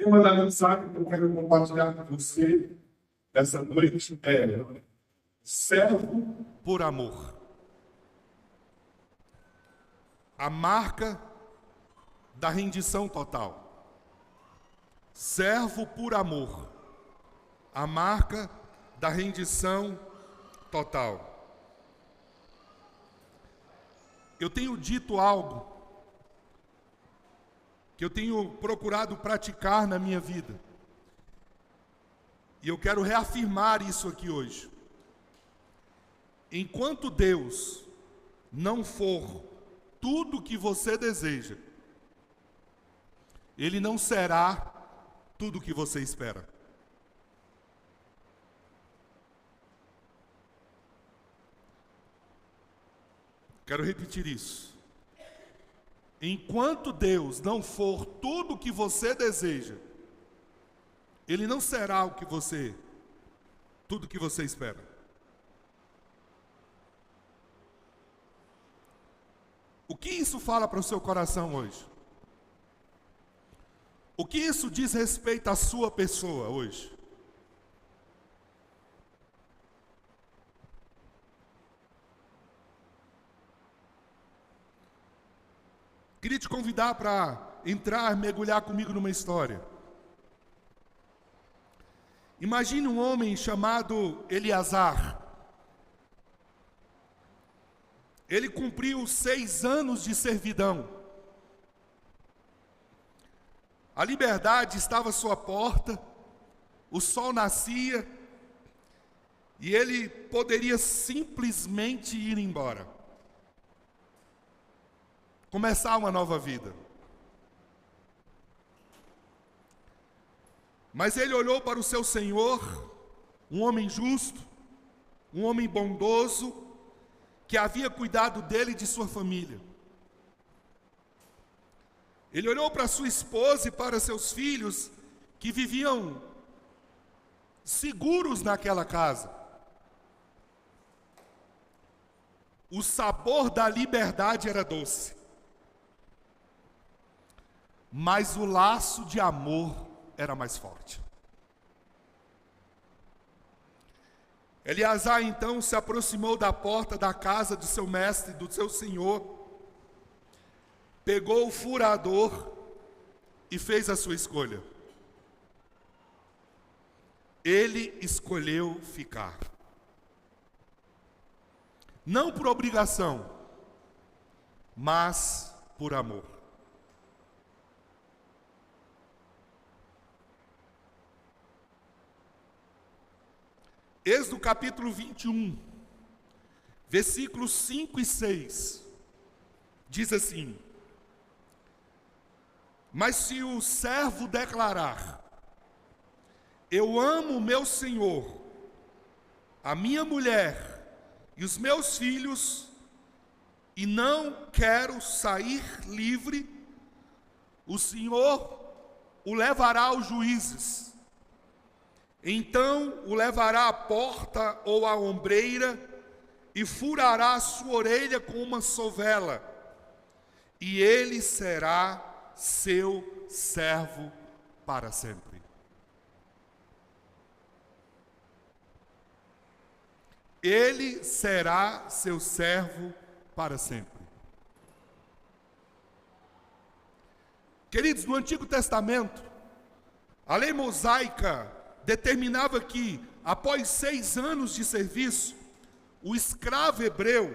tema da mensagem que eu quero compartilhar com você essa noite é servo por amor. A marca da rendição total. Servo por amor. A marca da rendição total. Eu tenho dito algo que eu tenho procurado praticar na minha vida. E eu quero reafirmar isso aqui hoje. Enquanto Deus não for tudo o que você deseja, Ele não será tudo o que você espera. Quero repetir isso. Enquanto Deus não for tudo o que você deseja, Ele não será tudo o que você espera. O que isso fala para o seu coração hoje? O que isso diz respeito à sua pessoa hoje? Queria te convidar para mergulhar comigo numa história. Imagine um homem chamado Eleazar. Ele cumpriu 6 anos de servidão. A liberdade estava à sua porta, o sol nascia, e ele poderia simplesmente ir embora. Começar uma nova vida. Mas ele olhou para o seu Senhor, um homem justo, um homem bondoso, que havia cuidado dele e de sua família. Ele olhou para sua esposa e para seus filhos, que viviam seguros naquela casa. O sabor da liberdade era doce, mas o laço de amor era mais forte. Eleazar então se aproximou da porta da casa do seu mestre, do seu senhor, pegou o furador e fez a sua escolha. Ele escolheu ficar. Não por obrigação, mas por amor. Êxodo capítulo 21, versículos 5 e 6, diz assim: mas se o servo declarar, eu amo o meu senhor, a minha mulher e os meus filhos, e não quero sair livre, o Senhor o levará aos juízes. Então o levará à porta ou à ombreira e furará a sua orelha com uma sovela, e ele será seu servo para sempre. Ele será seu servo para sempre. Queridos, no Antigo Testamento, a lei mosaica determinava que, após 6 anos de serviço, o escravo hebreu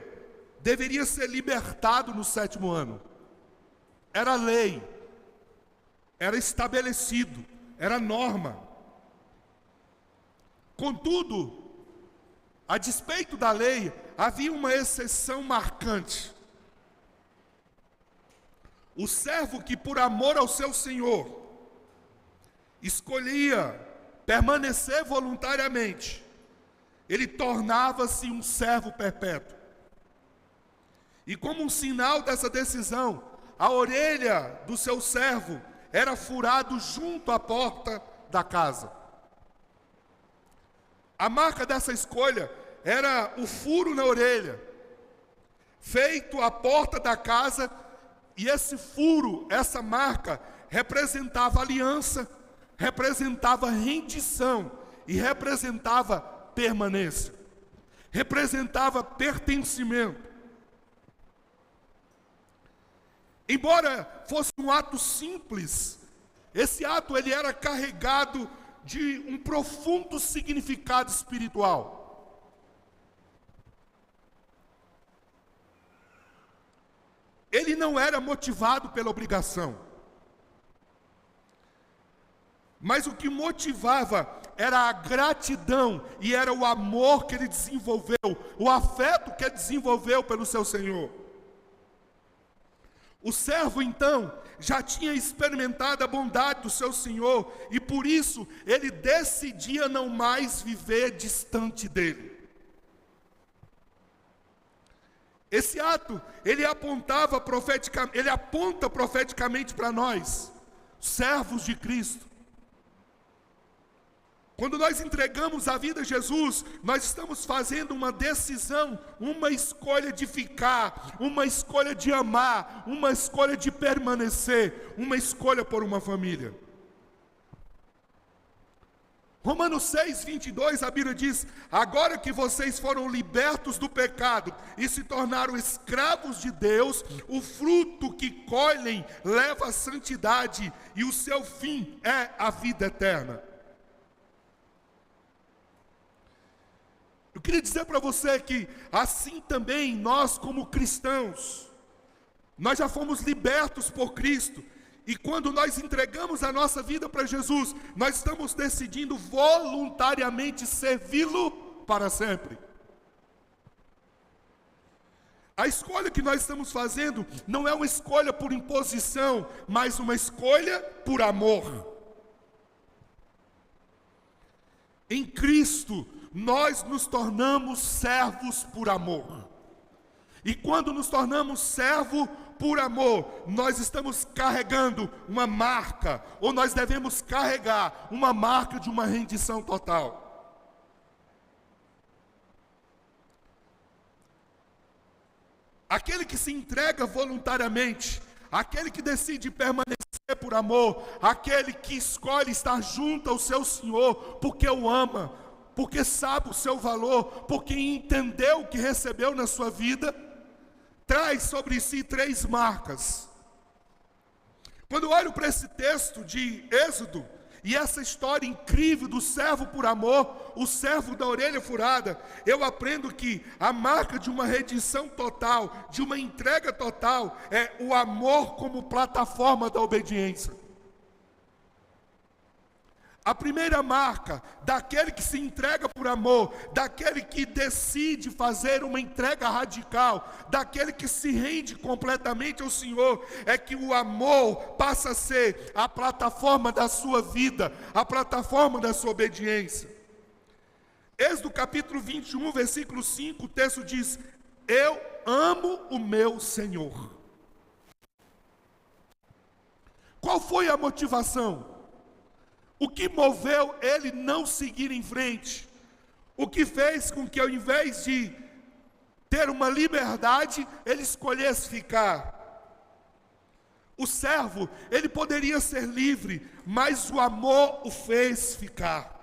deveria ser libertado no 7º ano. Era lei, era estabelecido, era norma. Contudo, a despeito da lei, havia uma exceção marcante. O servo que, por amor ao seu senhor, escolhia permanecer voluntariamente, ele tornava-se um servo perpétuo. E como um sinal dessa decisão, a orelha do seu servo era furado junto à porta da casa. A marca dessa escolha era o furo na orelha, feito à porta da casa, e esse furo, essa marca, representava aliança, representava rendição e representava permanência, representava pertencimento. Embora fosse um ato simples, esse ato ele era carregado de um profundo significado espiritual. Ele não era motivado pela obrigação, mas o que motivava era a gratidão e era o amor que ele desenvolveu, o afeto que ele desenvolveu pelo seu Senhor. O servo, então, já tinha experimentado a bondade do seu Senhor e por isso ele decidia não mais viver distante dele. Esse ato, ele aponta profeticamente para nós, servos de Cristo. Quando nós entregamos a vida a Jesus, nós estamos fazendo uma decisão, uma escolha de ficar, uma escolha de amar, uma escolha de permanecer, uma escolha por uma família. Romanos 6, 22, a Bíblia diz: agora que vocês foram libertos do pecado e se tornaram escravos de Deus, o fruto que colhem leva à santidade e o seu fim é a vida eterna. Eu queria dizer para você que assim também nós como cristãos, nós já fomos libertos por Cristo. E quando nós entregamos a nossa vida para Jesus, nós estamos decidindo voluntariamente servi-lo para sempre. A escolha que nós estamos fazendo não é uma escolha por imposição, mas uma escolha por amor. Em Cristo, nós nos tornamos servos por amor. E quando nos tornamos servo por amor, nós estamos carregando uma marca, ou nós devemos carregar uma marca de uma rendição total. Aquele que se entrega voluntariamente, aquele que decide permanecer por amor, aquele que escolhe estar junto ao seu Senhor, porque o ama, porque sabe o seu valor, porque entendeu o que recebeu na sua vida, traz sobre si 3 marcas. Quando eu olho para esse texto de Êxodo, e essa história incrível do servo por amor, o servo da orelha furada, eu aprendo que a marca de uma redenção total, de uma entrega total, é o amor como plataforma da obediência. A primeira marca daquele que se entrega por amor, daquele que decide fazer uma entrega radical, daquele que se rende completamente ao Senhor, é que o amor passa a ser a plataforma da sua vida, a plataforma da sua obediência. Êxodo capítulo 21, versículo 5, o texto diz: eu amo o meu Senhor. Qual foi a motivação? O que moveu ele não seguir em frente? O que fez com que, ao invés de ter uma liberdade, ele escolhesse ficar? O servo, ele poderia ser livre, mas o amor o fez ficar.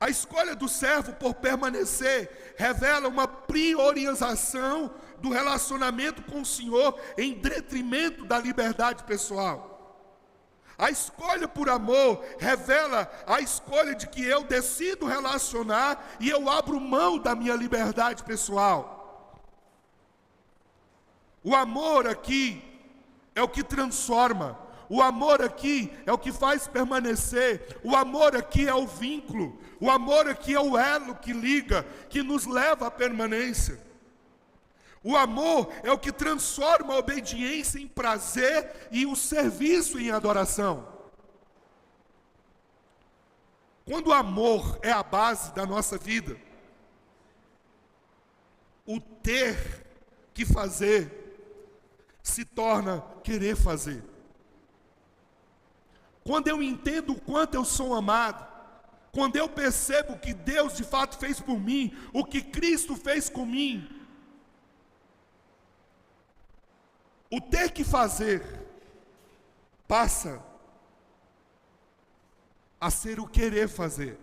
A escolha do servo por permanecer revela uma priorização do relacionamento com o Senhor em detrimento da liberdade pessoal. A escolha por amor revela a escolha de que eu decido relacionar e eu abro mão da minha liberdade pessoal. O amor aqui é o que transforma. O amor aqui é o que faz permanecer. O amor aqui é o vínculo. O amor aqui é o elo que liga, que nos leva à permanência. O amor é o que transforma a obediência em prazer e o serviço em adoração. Quando o amor é a base da nossa vida, o ter que fazer se torna querer fazer. Quando eu entendo o quanto eu sou amado, quando eu percebo o que Deus de fato fez por mim, o que Cristo fez por mim, o ter que fazer passa a ser o querer fazer.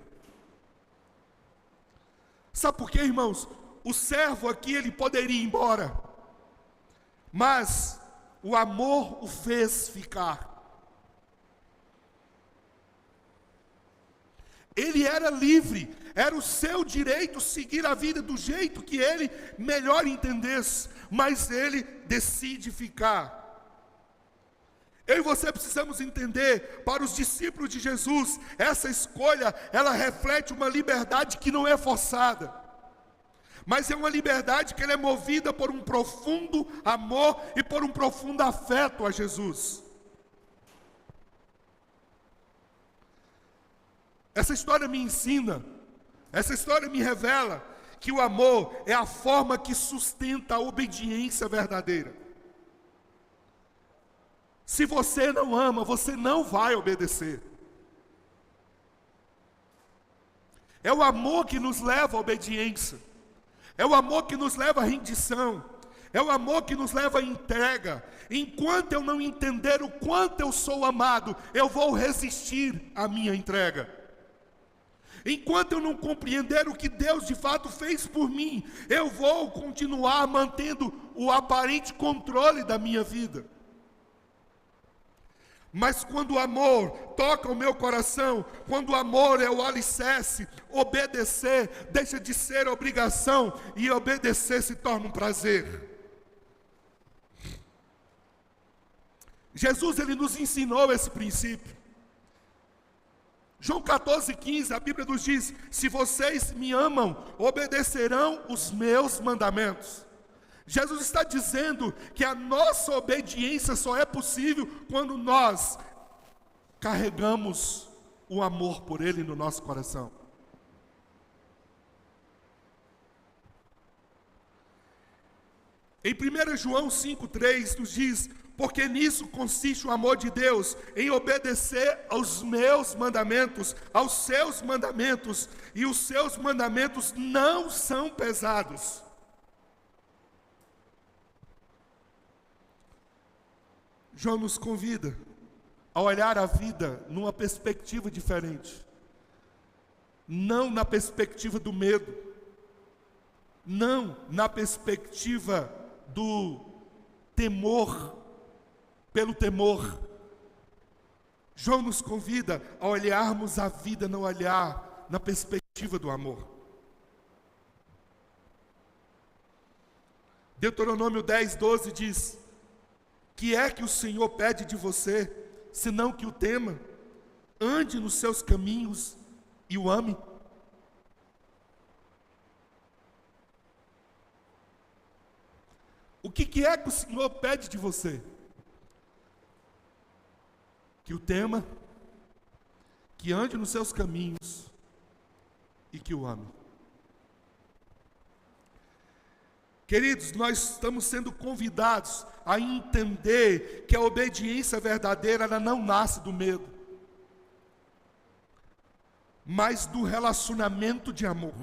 Sabe por quê, irmãos? O servo aqui, ele poderia ir embora, mas o amor o fez ficar. Ele era livre, era o seu direito seguir a vida do jeito que ele melhor entendesse, mas ele decide ficar. Eu e você precisamos entender, para os discípulos de Jesus, essa escolha, ela reflete uma liberdade que não é forçada, mas é uma liberdade que ela é movida por um profundo amor e por um profundo afeto a Jesus. Essa história me ensina, essa história me revela que o amor é a forma que sustenta a obediência verdadeira. Se você não ama, você não vai obedecer. É o amor que nos leva à obediência. É o amor que nos leva à rendição. É o amor que nos leva à entrega. Enquanto eu não entender o quanto eu sou amado, eu vou resistir à minha entrega. Enquanto eu não compreender o que Deus de fato fez por mim, eu vou continuar mantendo o aparente controle da minha vida. Mas quando o amor toca o meu coração, quando o amor é o alicerce, obedecer deixa de ser obrigação e obedecer se torna um prazer. Jesus, ele nos ensinou esse princípio. João 14,15, a Bíblia nos diz: se vocês me amam, obedecerão os meus mandamentos. Jesus está dizendo que a nossa obediência só é possível quando nós carregamos o amor por Ele no nosso coração. Em 1 João 5,3 nos diz: porque nisso consiste o amor de Deus, em obedecer aos meus mandamentos, aos seus mandamentos, e os seus mandamentos não são pesados. João nos convida a olhar a vida numa perspectiva diferente. Não na perspectiva do medo, não na perspectiva do temor pelo temor. João nos convida a olharmos a vida, não olhar na perspectiva do amor. Deuteronômio 10:12 diz: que é que o Senhor pede de você, senão que o tema, ande nos seus caminhos e o ame? O que é que o Senhor pede de você? Que o tema, que ande nos seus caminhos e que o ame. Queridos, nós estamos sendo convidados a entender que a obediência verdadeira, ela não nasce do medo, mas do relacionamento de amor.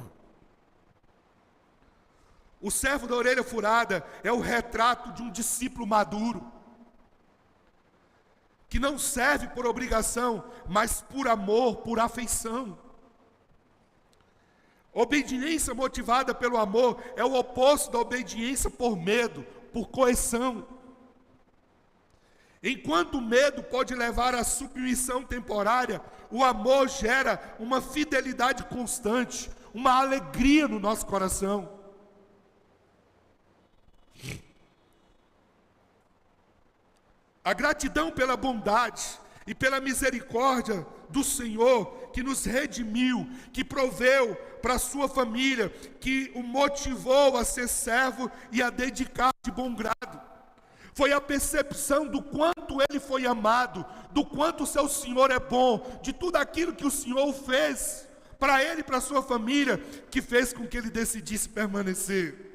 O servo da orelha furada é o retrato de um discípulo maduro, que não serve por obrigação, mas por amor, por afeição. Obediência motivada pelo amor é o oposto da obediência por medo, por coerção. Enquanto o medo pode levar à submissão temporária, o amor gera uma fidelidade constante, uma alegria no nosso coração. A gratidão pela bondade e pela misericórdia do Senhor, que nos redimiu, que proveu para a sua família, que o motivou a ser servo e a dedicar de bom grado. Foi a percepção do quanto ele foi amado, do quanto o seu Senhor é bom, de tudo aquilo que o Senhor fez para ele e para a sua família, que fez com que ele decidisse permanecer.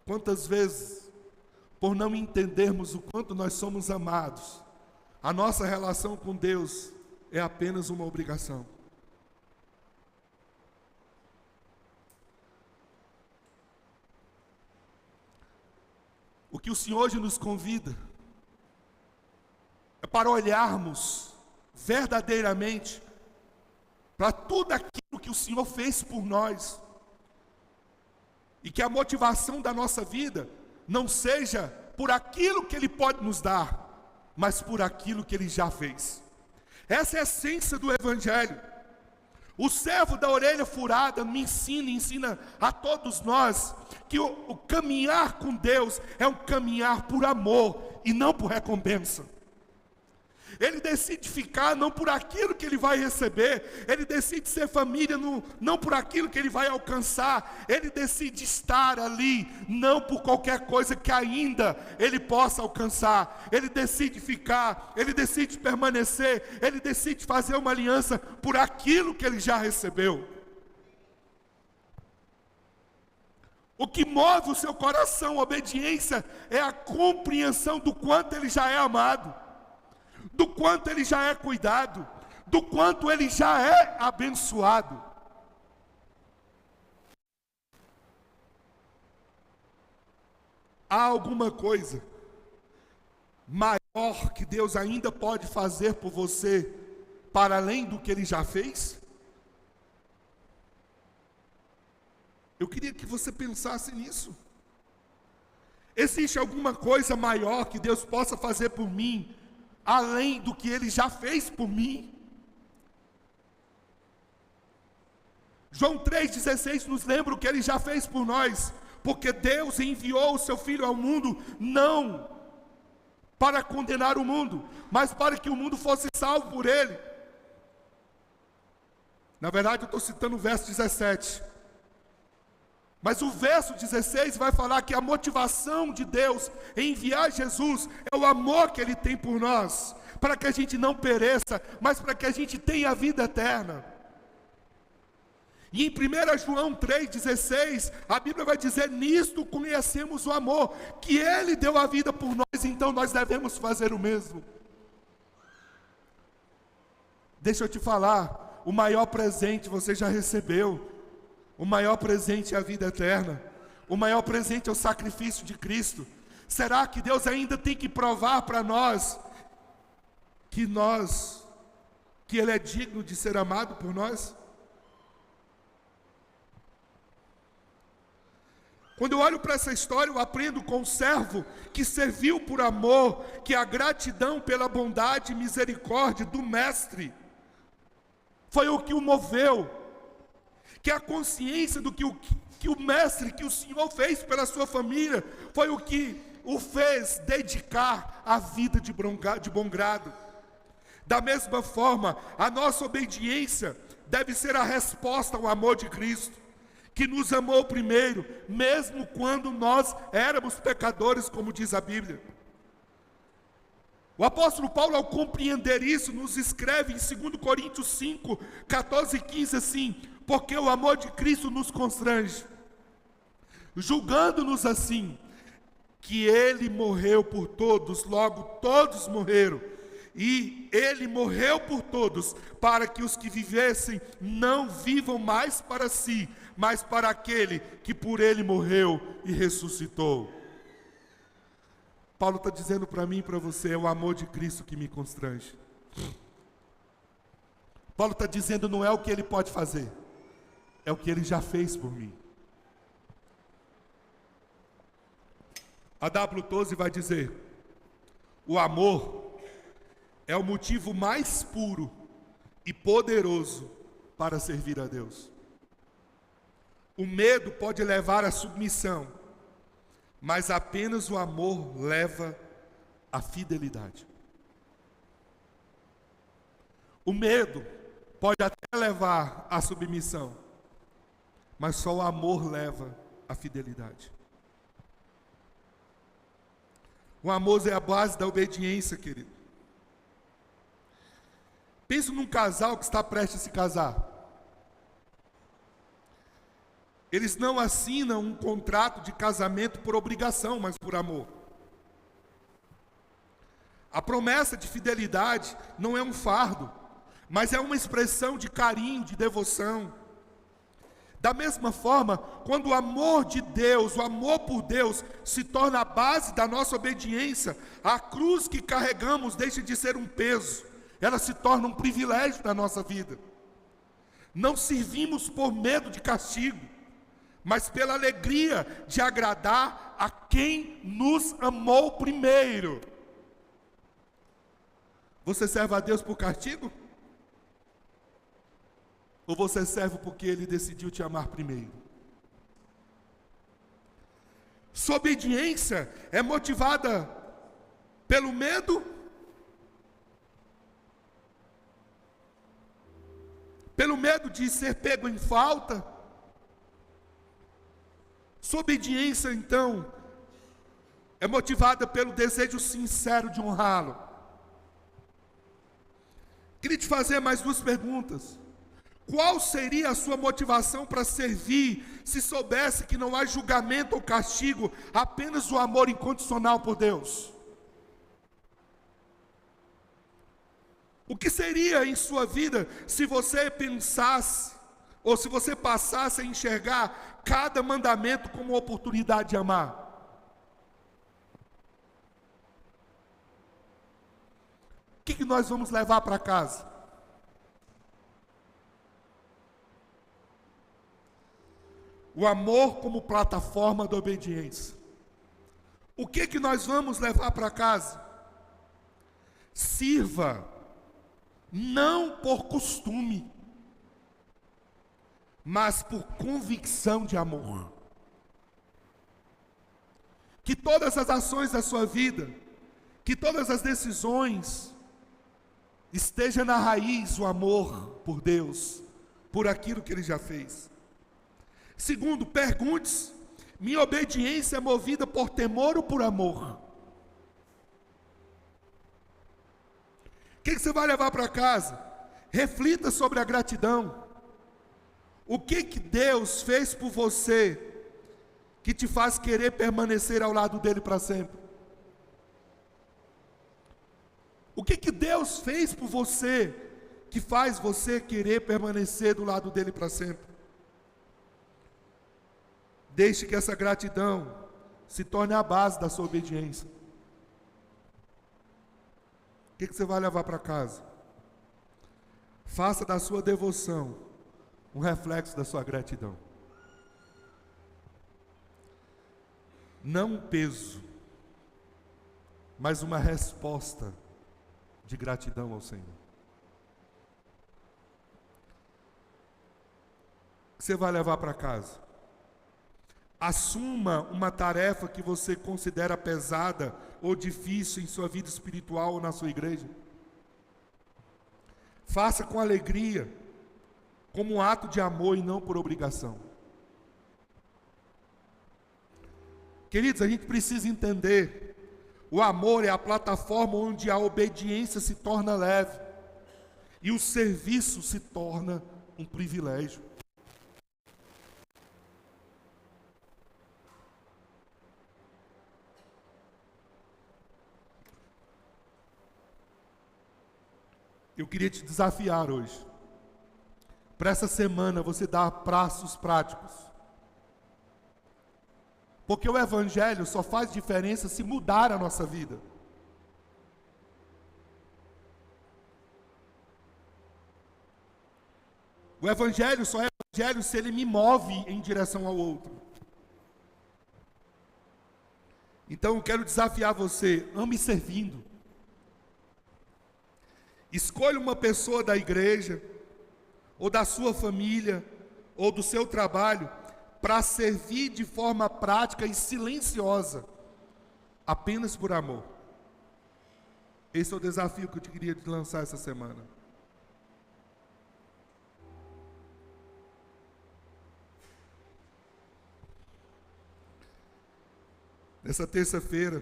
Quantas vezes, por não entendermos o quanto nós somos amados, a nossa relação com Deus é apenas uma obrigação. O que o Senhor hoje nos convida é para olharmos verdadeiramente para tudo aquilo que o Senhor fez por nós, e que a motivação da nossa vida não seja por aquilo que Ele pode nos dar, mas por aquilo que Ele já fez. Essa é a essência do Evangelho. O servo da orelha furada me ensina a todos nós que o caminhar com Deus é um caminhar por amor e não por recompensa. Ele decide ficar não por aquilo que ele vai receber, ele decide ser família não por aquilo que ele vai alcançar, ele decide estar ali não por qualquer coisa que ainda ele possa alcançar, ele decide ficar, ele decide permanecer, ele decide fazer uma aliança por aquilo que ele já recebeu. O que move o seu coração, a obediência, é a compreensão do quanto ele já é amado, do quanto ele já é cuidado, do quanto ele já é abençoado. Há alguma coisa maior que Deus ainda pode fazer por você, para além do que Ele já fez? Eu queria que você pensasse nisso. Existe alguma coisa maior que Deus possa fazer por mim, além do que Ele já fez por mim? João 3,16 nos lembra o que Ele já fez por nós, porque Deus enviou o seu Filho ao mundo, não para condenar o mundo, mas para que o mundo fosse salvo por Ele. Na verdade eu estou citando o verso 17, mas o verso 16 vai falar que a motivação de Deus em enviar Jesus é o amor que Ele tem por nós, para que a gente não pereça, mas para que a gente tenha a vida eterna. E em 1 João 3,16, a Bíblia vai dizer: nisto conhecemos o amor, que Ele deu a vida por nós, então nós devemos fazer o mesmo. Deixa eu te falar, o maior presente você já recebeu. O maior presente é a vida eterna. O maior presente é o sacrifício de Cristo. Será que Deus ainda tem que provar para nós que Ele é digno de ser amado por nós? Quando eu olho para essa história, eu aprendo com o servo que serviu por amor, que a gratidão pela bondade e misericórdia do mestre foi o que o moveu, que a consciência do que o mestre, que o Senhor fez pela sua família, foi o que o fez dedicar a vida de bom grado. Da mesma forma, a nossa obediência deve ser a resposta ao amor de Cristo, que nos amou primeiro, mesmo quando nós éramos pecadores, como diz a Bíblia. O apóstolo Paulo, ao compreender isso, nos escreve em 2 Coríntios 5, 14 e 15 assim: porque o amor de Cristo nos constrange, julgando-nos assim, que Ele morreu por todos, logo todos morreram, e Ele morreu por todos, para que os que vivessem não vivam mais para si, mas para aquele que por Ele morreu e ressuscitou. Paulo está dizendo para mim e para você: é o amor de Cristo que me constrange. Paulo está dizendo, não é o que Ele pode fazer, é o que Ele já fez por mim. A W. Tozer vai dizer: o amor é o motivo mais puro e poderoso para servir a Deus. O medo pode levar à submissão, mas apenas o amor leva à fidelidade. O medo pode até levar à submissão, mas só o amor leva à fidelidade. O amor é a base da obediência, querido. Pensa num casal que está prestes a se casar. Eles não assinam um contrato de casamento por obrigação, mas por amor. A promessa de fidelidade não é um fardo, mas é uma expressão de carinho, de devoção. Da mesma forma, quando o amor de Deus, o amor por Deus, se torna a base da nossa obediência, a cruz que carregamos deixa de ser um peso, ela se torna um privilégio na nossa vida. Não servimos por medo de castigo, mas pela alegria de agradar a quem nos amou primeiro. Você serve a Deus por castigo? Ou você serve porque Ele decidiu te amar primeiro? Sua obediência é motivada pelo medo? Pelo medo de ser pego em falta? Sua obediência, então, é motivada pelo desejo sincero de honrá-lo. Queria te fazer mais duas perguntas. Qual seria a sua motivação para servir se soubesse que não há julgamento ou castigo, apenas o amor incondicional por Deus? O que seria em sua vida se você pensasse, ou se você passasse a enxergar cada mandamento como uma oportunidade de amar? O que nós vamos levar para casa? O amor como plataforma da obediência. O que nós vamos levar para casa? Sirva, não por costume, mas por convicção de amor. Que todas as ações da sua vida, que todas as decisões, esteja na raiz o amor por Deus, por aquilo que Ele já fez. Segundo, pergunte-se: minha obediência é movida por temor ou por amor? O que você vai levar para casa? Reflita sobre a gratidão. O que Deus fez por você que te faz querer permanecer ao lado dele para sempre? O que Deus fez por você que faz você querer permanecer do lado dele para sempre? Deixe que essa gratidão se torne a base da sua obediência. O que você vai levar para casa? Faça da sua devoção um reflexo da sua gratidão. Não um peso, mas uma resposta de gratidão ao Senhor. O que você vai levar para casa? Assuma uma tarefa que você considera pesada ou difícil em sua vida espiritual ou na sua igreja. Faça com alegria, como um ato de amor e não por obrigação. Queridos, a gente precisa entender, o amor é a plataforma onde a obediência se torna leve e o serviço se torna um privilégio. Eu queria te desafiar hoje, para essa semana você dar passos práticos. Porque o Evangelho só faz diferença se mudar a nossa vida. O Evangelho só é Evangelho se ele me move em direção ao outro. Então eu quero desafiar você, ame servindo. Escolha uma pessoa da igreja, ou da sua família, ou do seu trabalho, para servir de forma prática e silenciosa, apenas por amor. Esse é o desafio que eu te queria te lançar essa semana. Nessa terça-feira,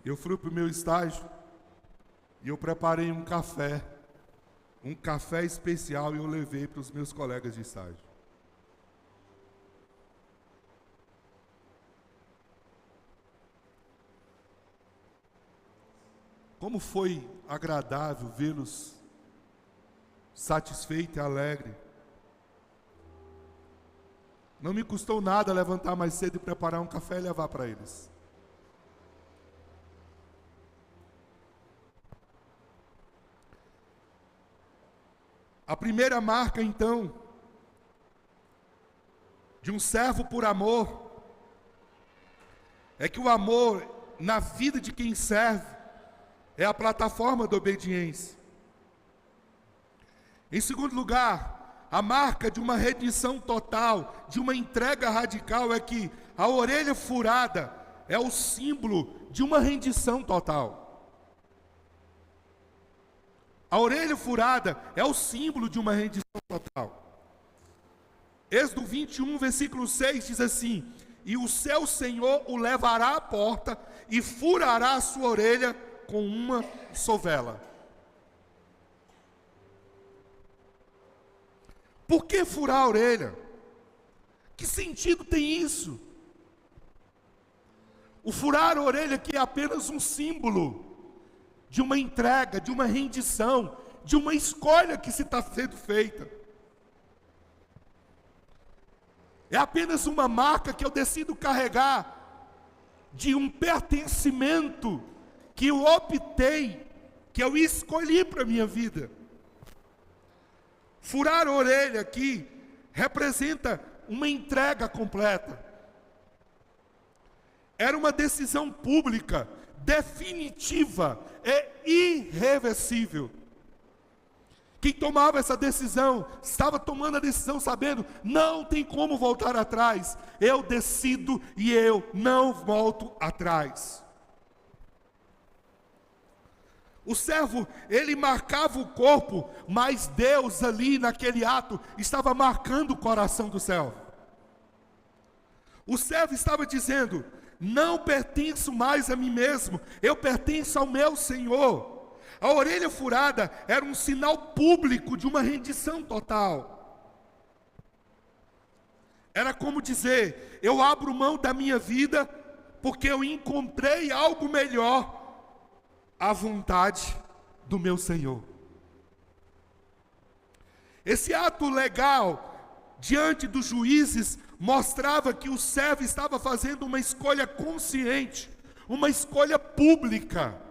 eu fui para o meu estágio, e eu preparei um café especial, e eu levei para os meus colegas de estágio. Como foi agradável vê-los satisfeitos e alegres Não me custou nada levantar mais cedo e preparar um café e levar para eles. A primeira marca, então, de um servo por amor, é que o amor na vida de quem serve é a plataforma da obediência. Em segundo lugar, a marca de uma rendição total, de uma entrega radical, é que a orelha furada é o símbolo de uma rendição total. A orelha furada é o símbolo de uma rendição total. Êxodo 21, versículo 6 diz assim: e o seu Senhor o levará à porta e furará a sua orelha com uma sovela. Por que furar a orelha? Que sentido tem isso? O furar a orelha aqui é apenas um símbolo de uma entrega, de uma rendição, de uma escolha que se está sendo feita. É apenas uma marca que eu decido carregar de um pertencimento que eu optei, que eu escolhi para a minha vida. Furar a orelha aqui representa uma entrega completa. Era uma decisão pública, definitiva e irreversível. Quem tomava essa decisão, estava tomando a decisão sabendo, não tem como voltar atrás. Eu decido e eu não volto atrás. O servo, ele marcava o corpo, mas Deus ali naquele ato estava marcando o coração do servo. O servo estava dizendo: não pertenço mais a mim mesmo, eu pertenço ao meu Senhor. A orelha furada era um sinal público de uma rendição total. Era como dizer: eu abro mão da minha vida porque eu encontrei algo melhor, a vontade do meu Senhor. Esse ato legal diante dos juízes mostrava que o servo estava fazendo uma escolha consciente, uma escolha pública.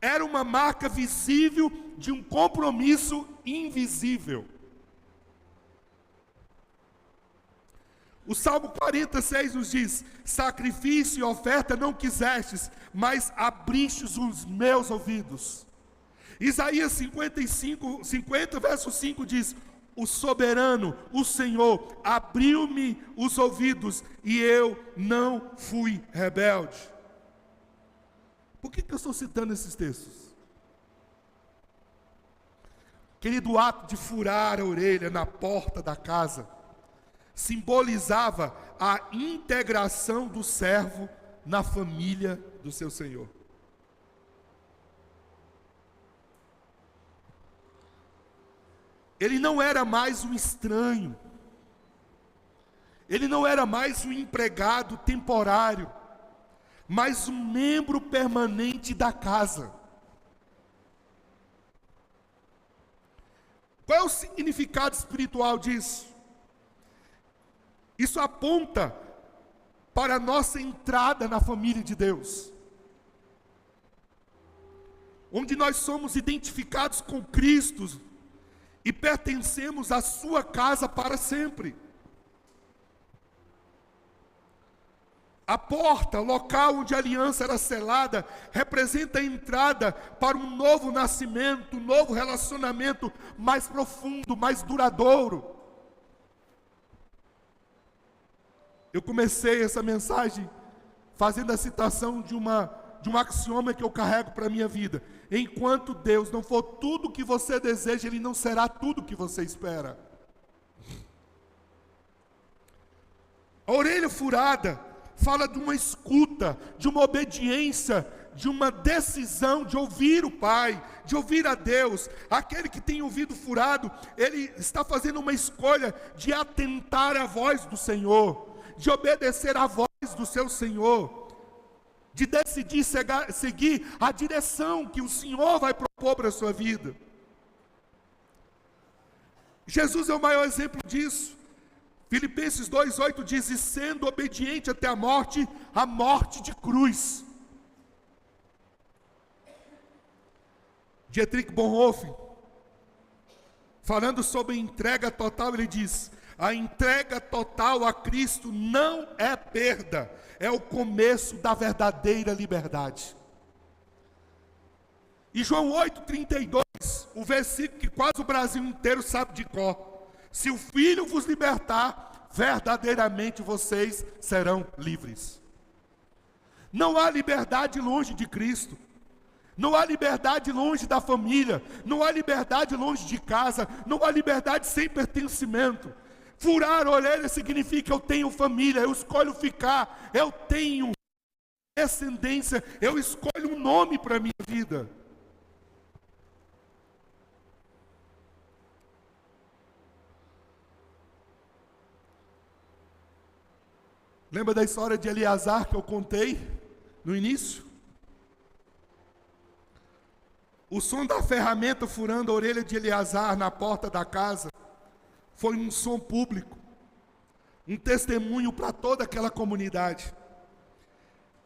Era uma marca visível de um compromisso invisível. O Salmo 46 nos diz: sacrifício e oferta não quisestes, mas abristes os meus ouvidos. Isaías 50, verso 5 diz: o soberano, o Senhor, abriu-me os ouvidos e eu não fui rebelde. Por que eu estou citando esses textos? Querido, o ato de furar a orelha na porta da casa simbolizava a integração do servo na família do seu Senhor. Ele não era mais um estranho, ele não era mais um empregado temporário, mas um membro permanente da casa. Qual é o significado espiritual disso? Isso aponta para a nossa entrada na família de Deus, onde nós somos identificados com Cristo e pertencemos à sua casa para sempre. A porta, local onde a aliança era selada, representa a entrada para um novo nascimento, um novo relacionamento mais profundo, mais duradouro. Eu comecei essa mensagem fazendo a citação de um axioma que eu carrego para a minha vida. Enquanto Deus não for tudo o que você deseja, Ele não será tudo o que você espera. A orelha furada fala de uma escuta, de uma obediência, de uma decisão de ouvir o Pai, de ouvir a Deus. Aquele que tem ouvido furado, ele está fazendo uma escolha de atentar à voz do Senhor, de obedecer à voz do seu Senhor, de decidir seguir a direção que o Senhor vai propor para a sua vida. Jesus é o maior exemplo disso. Filipenses 2,8 diz: e sendo obediente até a morte de cruz. Dietrich Bonhoeffer, falando sobre entrega total, ele diz: a entrega total a Cristo não é perda, é o começo da verdadeira liberdade. E João 8,32, o versículo que quase o Brasil inteiro sabe de cor: se o Filho vos libertar, verdadeiramente vocês serão livres. Não há liberdade longe de Cristo. Não há liberdade longe da família. Não há liberdade longe de casa. Não há liberdade sem pertencimento. Furar a orelha significa: eu tenho família, eu escolho ficar, eu tenho descendência, eu escolho um nome para a minha vida. Lembra da história de Eleazar que eu contei no início? O som da ferramenta furando a orelha de Eleazar na porta da casa foi um som público, um testemunho para toda aquela comunidade.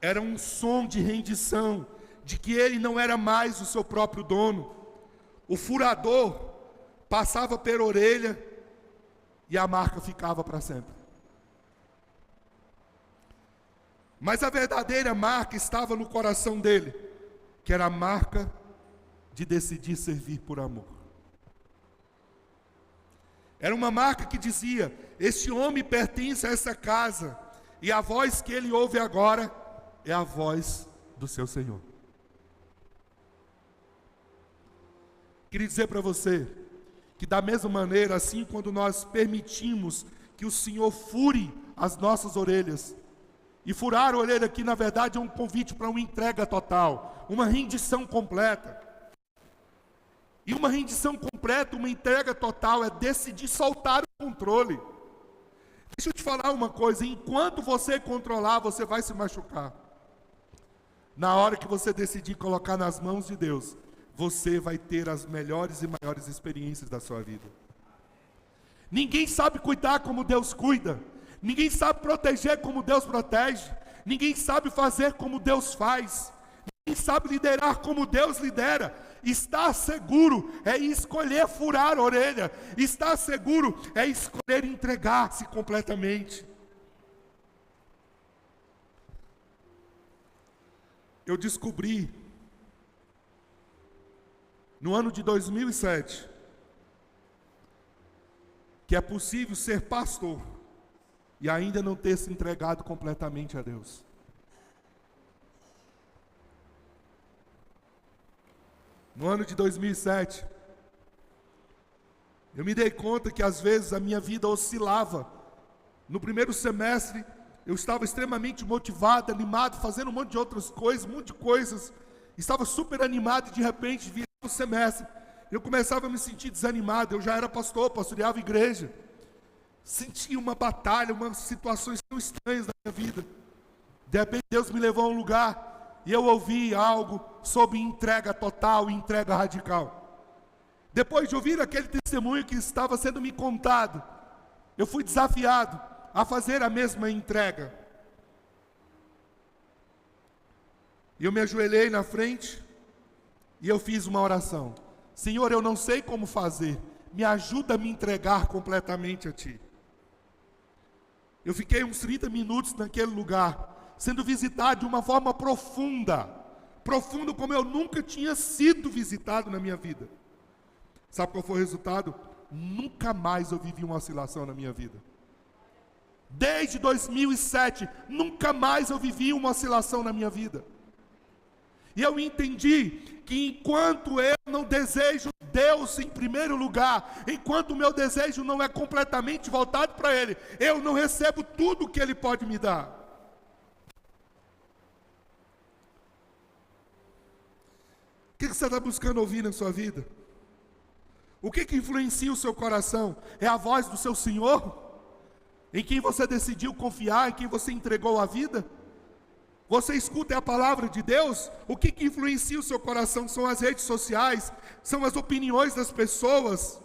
Era um som de rendição, de que ele não era mais o seu próprio dono. O furador passava pela orelha e a marca ficava para sempre. Mas a verdadeira marca estava no coração dele, que era a marca de decidir servir por amor. Era uma marca que dizia: este homem pertence a essa casa, e a voz que ele ouve agora é a voz do seu Senhor. Queria dizer para você que, da mesma maneira, assim, quando nós permitimos que o Senhor fure as nossas orelhas, e furar a orelha aqui, na verdade, é um convite para uma entrega total, uma rendição completa. E uma rendição completa, uma entrega total, é decidir soltar o controle. Deixa eu te falar uma coisa: enquanto você controlar, você vai se machucar. Na hora que você decidir colocar nas mãos de Deus, você vai ter as melhores e maiores experiências da sua vida. Ninguém sabe cuidar como Deus cuida. Ninguém sabe proteger como Deus protege. Ninguém sabe fazer como Deus faz. Ninguém sabe liderar como Deus lidera. Estar seguro é escolher furar a orelha. Estar seguro é escolher entregar-se completamente. Eu descobri, no ano de 2007, que é possível ser pastor e ainda não ter se entregado completamente a Deus. No ano de 2007, eu me dei conta que às vezes a minha vida oscilava. No primeiro semestre, eu estava extremamente motivado, animado, fazendo um monte de outras coisas, um monte de coisas. Estava super animado e de repente, virava o semestre, eu começava a me sentir desanimado. Eu já era pastor, pastoreava igreja. Sentia uma batalha, umas situações tão estranhas na minha vida. De repente Deus me levou a um lugar e eu ouvi algo sobre entrega total e entrega radical. Depois de ouvir aquele testemunho que estava sendo me contado, eu fui desafiado a fazer a mesma entrega. E eu me ajoelhei na frente e eu fiz uma oração: Senhor, eu não sei como fazer, me ajuda a me entregar completamente a Ti. Eu fiquei uns 30 minutos naquele lugar, sendo visitado de uma forma profunda, profundo como eu nunca tinha sido visitado na minha vida. Sabe qual foi o resultado? Nunca mais eu vivi uma oscilação na minha vida. Desde 2007, nunca mais eu vivi uma oscilação na minha vida. E eu entendi que enquanto eu não desejo Deus em primeiro lugar, enquanto o meu desejo não é completamente voltado para Ele, eu não recebo tudo que Ele pode me dar. O que você está buscando ouvir na sua vida? O que influencia o seu coração? É a voz do seu Senhor? Em quem você decidiu confiar, em quem você entregou a vida? Você escuta a palavra de Deus? O que influencia o seu coração? São as redes sociais? São as opiniões das pessoas?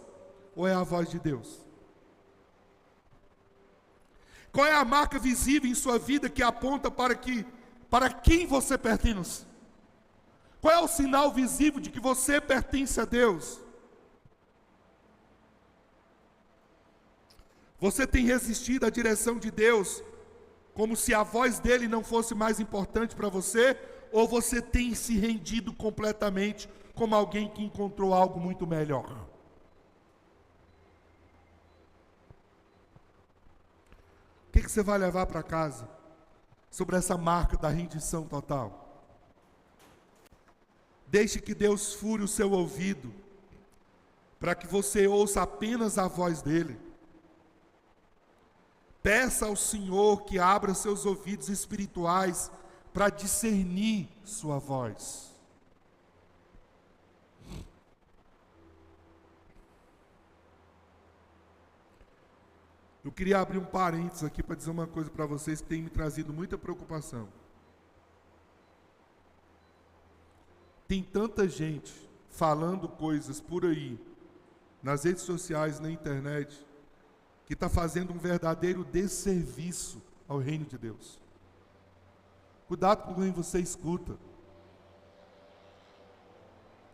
Ou é a voz de Deus? Qual é a marca visível em sua vida que aponta para quem você pertence? Qual é o sinal visível de que você pertence a Deus? Você tem resistido à direção de Deus como se a voz dele não fosse mais importante para você? Ou você tem se rendido completamente como alguém que encontrou algo muito melhor? O que você vai levar para casa sobre essa marca da rendição total? Deixe que Deus fure o seu ouvido, para que você ouça apenas a voz dele. Peça ao Senhor que abra seus ouvidos espirituais para discernir sua voz. Eu queria abrir um parênteses aqui para dizer uma coisa para vocês que tem me trazido muita preocupação. Tem tanta gente falando coisas por aí, nas redes sociais, na internet, que está fazendo um verdadeiro desserviço ao reino de Deus. Cuidado com quem você escuta.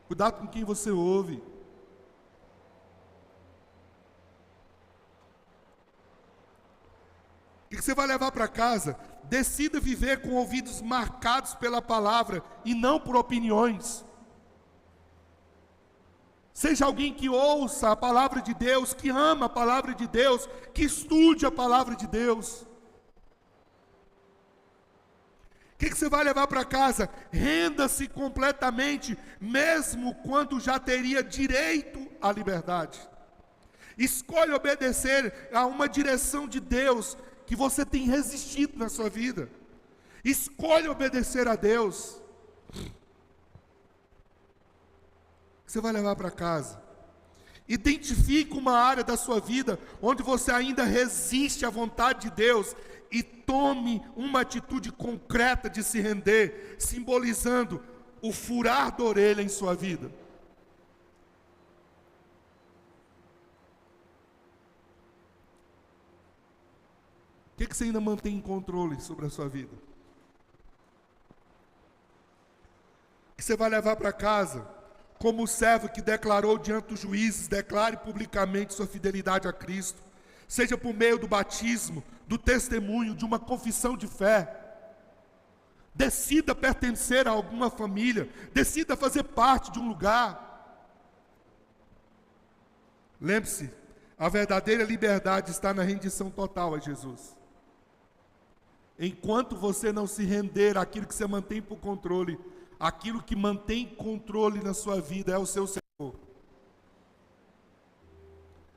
Cuidado com quem você ouve. O que você vai levar para casa? Decida viver com ouvidos marcados pela palavra e não por opiniões. Seja alguém que ouça a palavra de Deus, que ama a palavra de Deus, que estude a palavra de Deus. O que você vai levar para casa? Renda-se completamente, mesmo quando já teria direito à liberdade. Escolha obedecer a uma direção de Deus que você tem resistido na sua vida. Escolha obedecer a Deus. Você vai levar para casa. Identifique uma área da sua vida onde você ainda resiste à vontade de Deus e tome uma atitude concreta de se render, simbolizando o furar da orelha em sua vida. O que você ainda mantém em controle sobre a sua vida? O que você vai levar para casa? Como o servo que declarou diante dos juízes, declare publicamente sua fidelidade a Cristo, seja por meio do batismo, do testemunho, de uma confissão de fé. Decida pertencer a alguma família, decida fazer parte de um lugar. Lembre-se, a verdadeira liberdade está na rendição total a Jesus. Enquanto você não se render àquilo que você mantém por controle, aquilo que mantém controle na sua vida é o seu Senhor.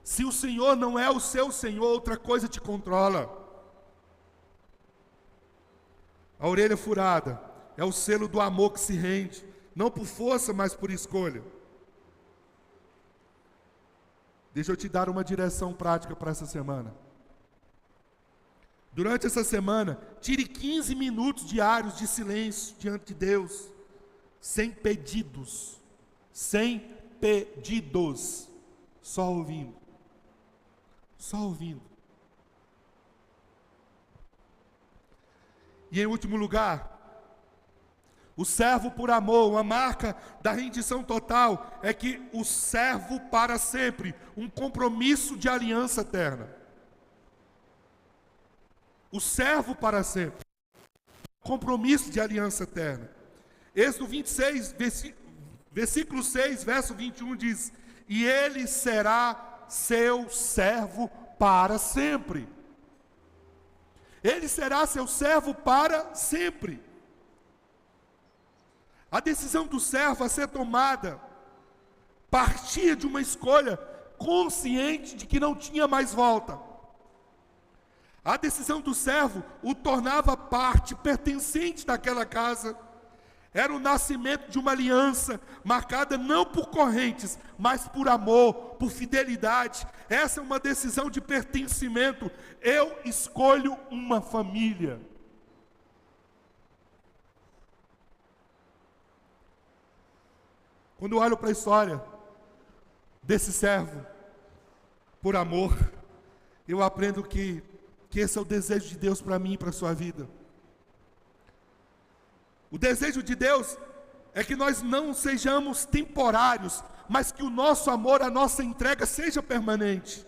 Se o Senhor não é o seu Senhor, outra coisa te controla. A orelha furada é o selo do amor que se rende, não por força, mas por escolha. Deixa eu te dar uma direção prática para essa semana. Durante essa semana, tire 15 minutos diários de silêncio diante de Deus, sem pedidos, só ouvindo, E em último lugar, o servo por amor, uma marca da rendição total, é que o servo para sempre, um compromisso de aliança eterna. O servo para sempre, compromisso de aliança eterna. Êxodo 26, versículo 6, verso 21 diz: e ele será seu servo para sempre. Ele será seu servo para sempre. A decisão do servo a ser tomada partia de uma escolha consciente de que não tinha mais volta. A decisão do servo o tornava parte pertencente daquela casa. Era o nascimento de uma aliança marcada não por correntes, mas por amor, por fidelidade. Essa é uma decisão de pertencimento. Eu escolho uma família. Quando eu olho para a história desse servo, por amor, eu aprendo que que esse é o desejo de Deus para mim e para a sua vida. O desejo de Deus é que nós não sejamos temporários, mas que o nosso amor, a nossa entrega seja permanente.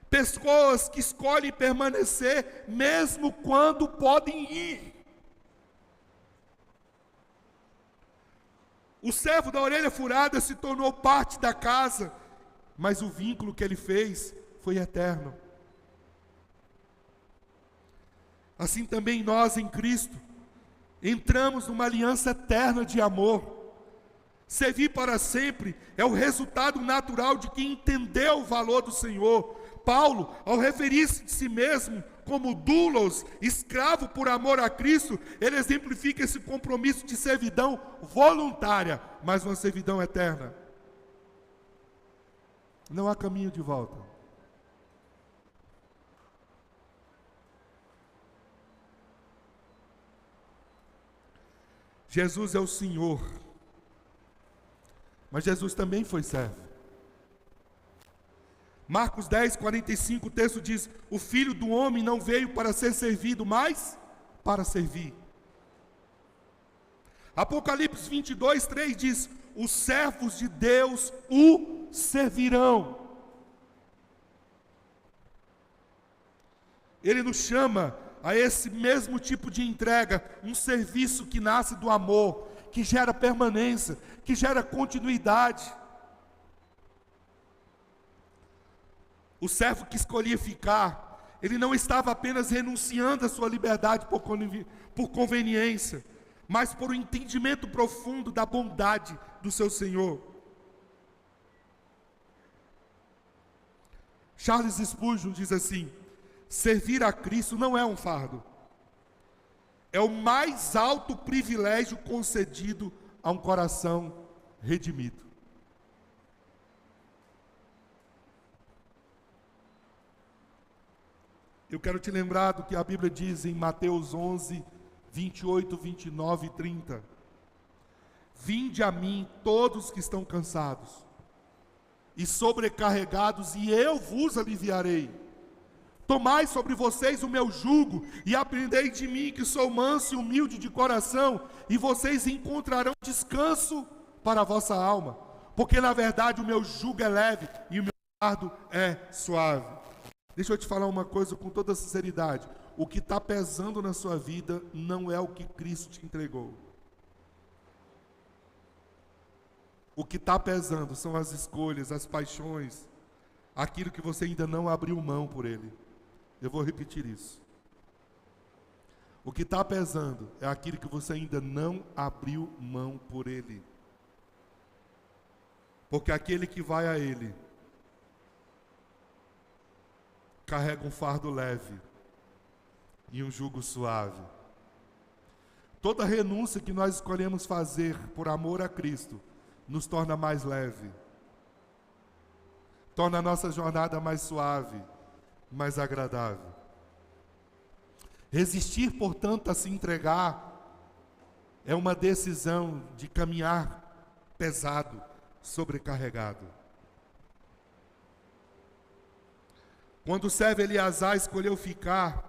Pessoas que escolhem permanecer mesmo quando podem ir. O servo da orelha furada se tornou parte da casa, mas o vínculo que ele fez foi eterno. Assim também nós em Cristo entramos numa aliança eterna de amor. Servir para sempre é o resultado natural de quem entendeu o valor do Senhor. Paulo, ao referir-se de si mesmo como doulos, escravo por amor a Cristo, ele exemplifica esse compromisso de servidão voluntária, mas uma servidão eterna. Não há caminho de volta. Jesus é o Senhor, mas Jesus também foi servo. Marcos 10, 45, o texto diz: o Filho do Homem não veio para ser servido, mas para servir. Apocalipse 22, 3 diz: os servos de Deus o servirão. Ele nos chama a esse mesmo tipo de entrega, um serviço que nasce do amor, que gera permanência, que gera continuidade. O servo que escolhia ficar, ele não estava apenas renunciando à sua liberdade por conveniência, mas por um entendimento profundo da bondade do seu Senhor. Charles Spurgeon diz assim: servir a Cristo não é um fardo, é o mais alto privilégio concedido a um coração redimido. Eu quero te lembrar do que a Bíblia diz em Mateus 11, 28, 29 e 30. Vinde a mim todos que estão cansados e sobrecarregados, e eu vos aliviarei. Tomai sobre vocês o meu jugo e aprendei de mim, que sou manso e humilde de coração, e vocês encontrarão descanso para a vossa alma, porque na verdade o meu jugo é leve e o meu fardo é suave. Deixa eu te falar uma coisa com toda sinceridade: o que está pesando na sua vida não é o que Cristo te entregou. O que está pesando são as escolhas, as paixões, aquilo que você ainda não abriu mão por Ele. Eu vou repetir isso. O que está pesando é aquilo que você ainda não abriu mão por Ele. Porque aquele que vai a Ele carrega um fardo leve e um jugo suave. Toda renúncia que nós escolhemos fazer por amor a Cristo nos torna mais leve, torna a nossa jornada mais suave, mais agradável. Resistir, portanto, a se entregar é uma decisão de caminhar pesado, sobrecarregado. Quando o servo Eleazar escolheu ficar,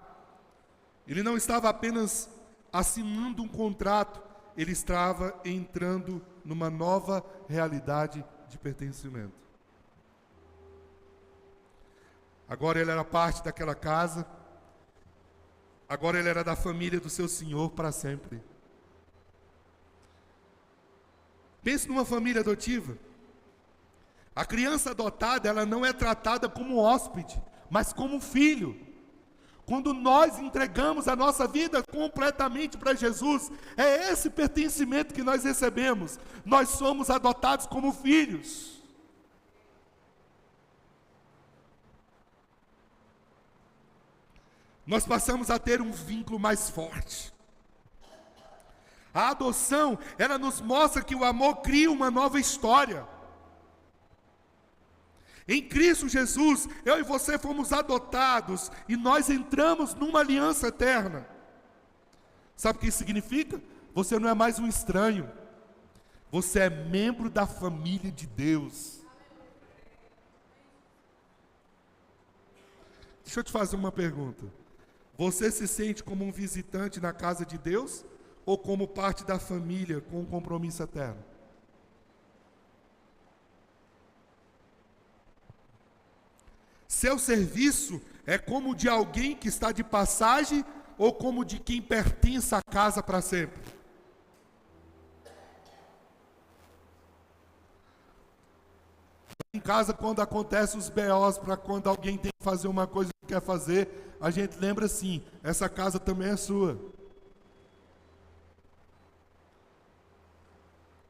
ele não estava apenas assinando um contrato, ele estava entrando numa nova realidade de pertencimento. Agora ele era parte daquela casa, agora ele era da família do seu Senhor para sempre. Pense numa família adotiva. A criança adotada, ela não é tratada como hóspede, mas como filho. Quando nós entregamos a nossa vida completamente para Jesus, é esse pertencimento que nós recebemos. Nós somos adotados como filhos. Nós passamos a ter um vínculo mais forte. A adoção, ela nos mostra que o amor cria uma nova história. Em Cristo Jesus, eu e você fomos adotados e nós entramos numa aliança eterna. Sabe o que isso significa? Você não é mais um estranho. Você é membro da família de Deus. Deixa eu te fazer uma pergunta. Você se sente como um visitante na casa de Deus ou como parte da família com um compromisso eterno? Seu serviço é como de alguém que está de passagem ou como de quem pertence à casa para sempre? Em casa, quando acontecem os BOs, para quando alguém tem que fazer uma coisa que quer fazer, a gente lembra assim, essa casa também é sua.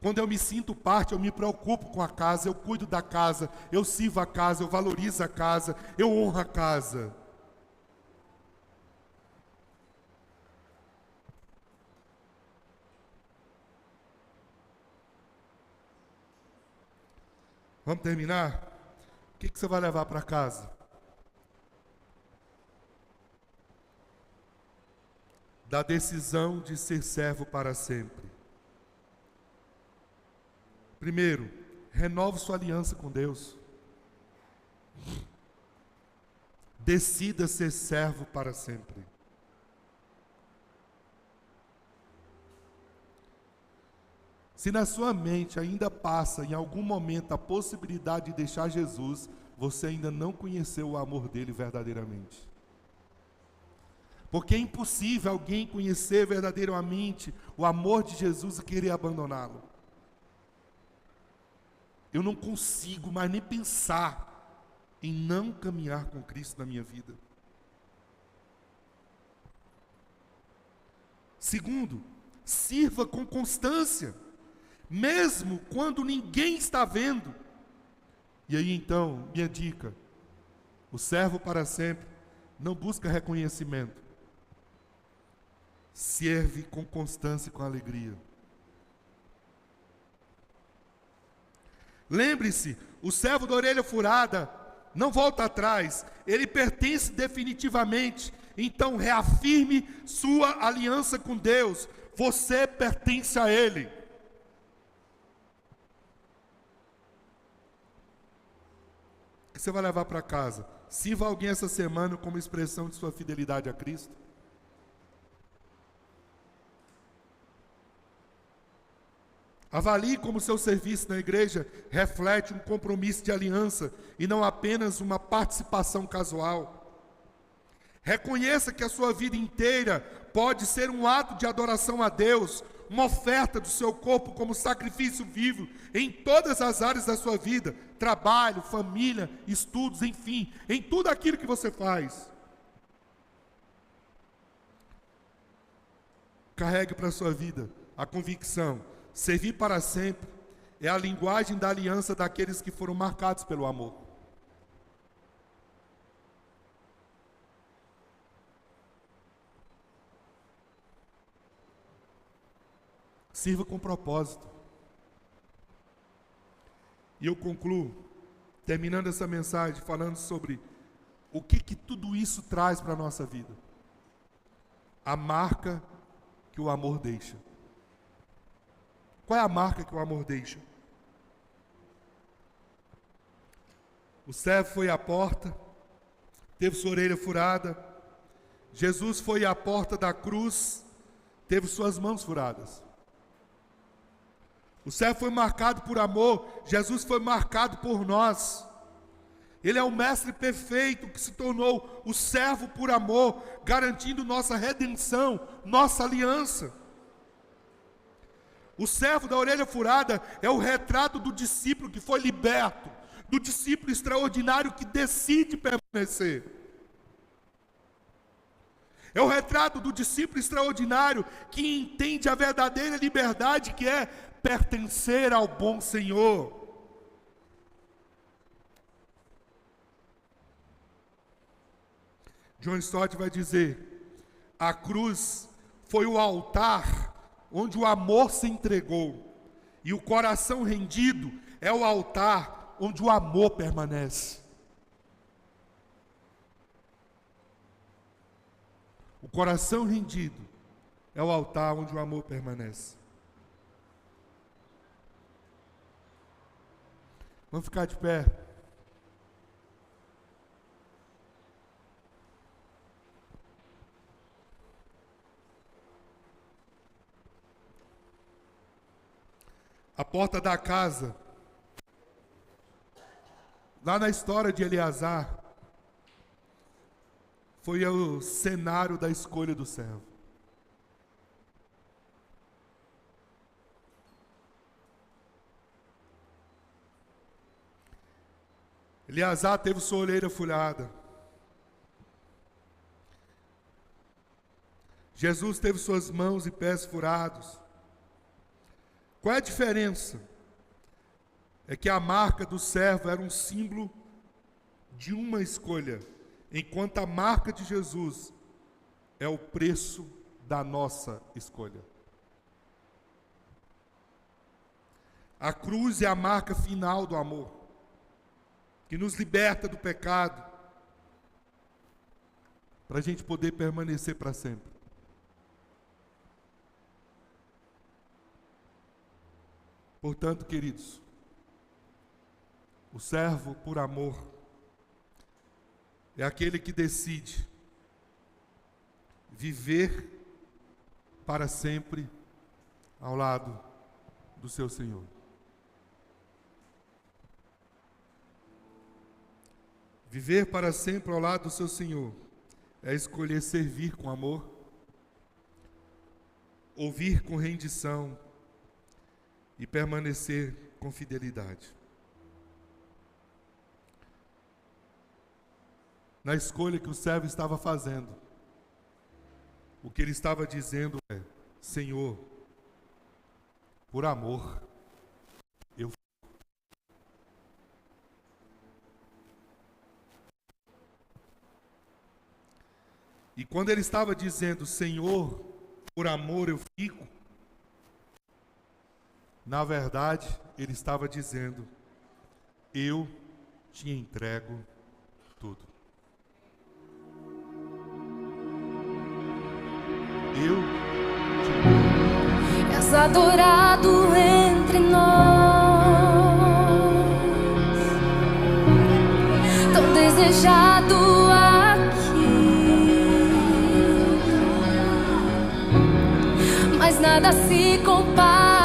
Quando eu me sinto parte, eu me preocupo com a casa, eu cuido da casa, eu sirvo a casa, eu valorizo a casa, eu honro a casa. Vamos terminar? O que você vai levar para casa? Da decisão de ser servo para sempre. Primeiro, renove sua aliança com Deus. Decida ser servo para sempre. Se na sua mente ainda passa em algum momento a possibilidade de deixar Jesus, você ainda não conheceu o amor dele verdadeiramente. Porque é impossível alguém conhecer verdadeiramente o amor de Jesus e querer abandoná-lo. Eu não consigo mais nem pensar em não caminhar com Cristo na minha vida. Segundo, sirva com constância, mesmo quando ninguém está vendo. E aí então, minha dica, o servo para sempre não busca reconhecimento, serve com constância e com alegria. Lembre-se, o servo da orelha furada não volta atrás, ele pertence definitivamente. Então reafirme sua aliança com Deus, você pertence a Ele. O que você vai levar para casa? Sirva alguém essa semana como expressão de sua fidelidade a Cristo. Avalie como seu serviço na igreja reflete um compromisso de aliança e não apenas uma participação casual. Reconheça que a sua vida inteira pode ser um ato de adoração a Deus, uma oferta do seu corpo como sacrifício vivo em todas as áreas da sua vida, trabalho, família, estudos, enfim, em tudo aquilo que você faz. Carregue para a sua vida a convicção: servir para sempre é a linguagem da aliança daqueles que foram marcados pelo amor. Sirva com propósito. E eu concluo, terminando essa mensagem, falando sobre o que tudo isso traz para a nossa vida. A marca que o amor deixa. Qual é a marca que o amor deixa? O servo foi à porta, teve sua orelha furada. Jesus foi à porta da cruz, teve suas mãos furadas. O servo foi marcado por amor, Jesus foi marcado por nós. Ele é o mestre perfeito que se tornou o servo por amor, garantindo nossa redenção, nossa aliança. O servo da orelha furada é o retrato do discípulo que foi liberto, do discípulo extraordinário que decide permanecer. É o retrato do discípulo extraordinário que entende a verdadeira liberdade que é pertencer ao bom Senhor. John Stott vai dizer: a cruz foi o altar onde o amor se entregou, e o coração rendido é o altar onde o amor permanece. O coração rendido é o altar onde o amor permanece. Vamos ficar de pé. A porta da casa, lá na história de Eleazar, foi o cenário da escolha do servo. Eleazar teve sua orelha furada. Jesus teve suas mãos e pés furados. Qual é a diferença? É que a marca do servo era um símbolo de uma escolha, enquanto a marca de Jesus é o preço da nossa escolha. A cruz é a marca final do amor, que nos liberta do pecado, para a gente poder permanecer para sempre. Portanto, queridos, o servo por amor é aquele que decide viver para sempre ao lado do seu Senhor. Viver para sempre ao lado do seu Senhor é escolher servir com amor, ouvir com rendição e permanecer com fidelidade. Na escolha que o servo estava fazendo, o que ele estava dizendo é: Senhor, por amor, eu fico. E quando ele estava dizendo, Senhor, por amor eu fico, na verdade, ele estava dizendo, eu te entrego tudo. Eu te entrego. És adorado entre nós, tão desejado aqui, mas nada se compara